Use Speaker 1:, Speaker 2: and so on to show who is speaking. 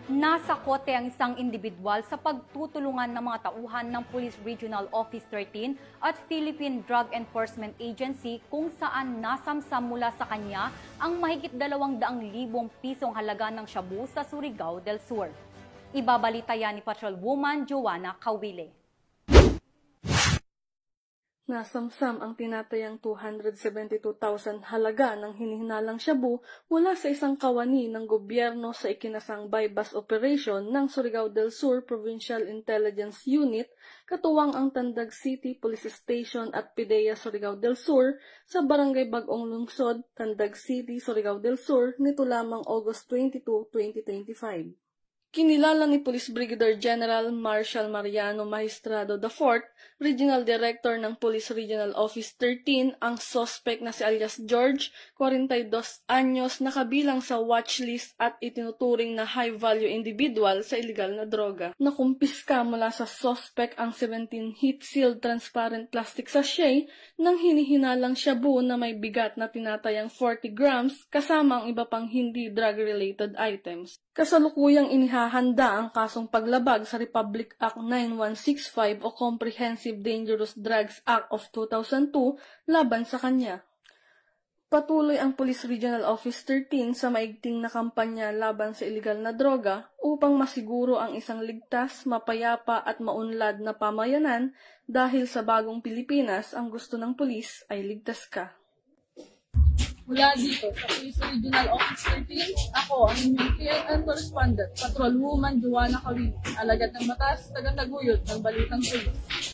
Speaker 1: Nasa kote ang isang individual sa pagtutulungan ng mga tauhan ng Police Regional Office 13 at Philippine Drug Enforcement Agency kung saan nasamsam mula sa kanya ang mahigit 200,000 pisong halaga ng shabu sa Surigao del Sur. Ibabalita yan ni Patrolwoman Joanna Cawile.
Speaker 2: Nasamsam ang tinatayang 272,000 halaga ng hinihinalang shabu mula sa isang kawani ng gobyerno sa ikinasang bypass operation ng Surigao del Sur Provincial Intelligence Unit, katuwang ang Tandag City Police Station at PIDEA Surigao del Sur sa Barangay Bagong Lungsod, Tandag City, Surigao del Sur nito lamang August 22, 2025. Kinilala ni Police Brigadier General Marshal Mariano Magistrado IV, Regional Director ng Police Regional Office 13, ang suspect na si alias George, 42 anyos, na kabilang sa watchlist at itinuturing na high-value individual sa illegal na droga. Nakumpiska mula sa suspect ang 17 heat-sealed transparent plastic sachet ng hinihinalang shabu na may bigat na tinatayang 40 grams kasama ang iba pang hindi drug-related items. Kasalukuyang inihahanda ang kasong paglabag sa Republic Act 9165 o Comprehensive Dangerous Drugs Act of 2002 laban sa kanya. Patuloy ang Police Regional Office 13 sa maigting na kampanya laban sa iligal na droga upang masiguro ang isang ligtas, mapayapa at maunlad na pamayanan dahil sa bagong Pilipinas ang gusto ng pulis ay ligtas ka.
Speaker 3: Mula dito sa Police Regional Office 13, ako ang inyong PNN correspondent, Patrolwoman Joanna Cawile, alagad ng matas, taga-taguyod ng Balitang Pulis.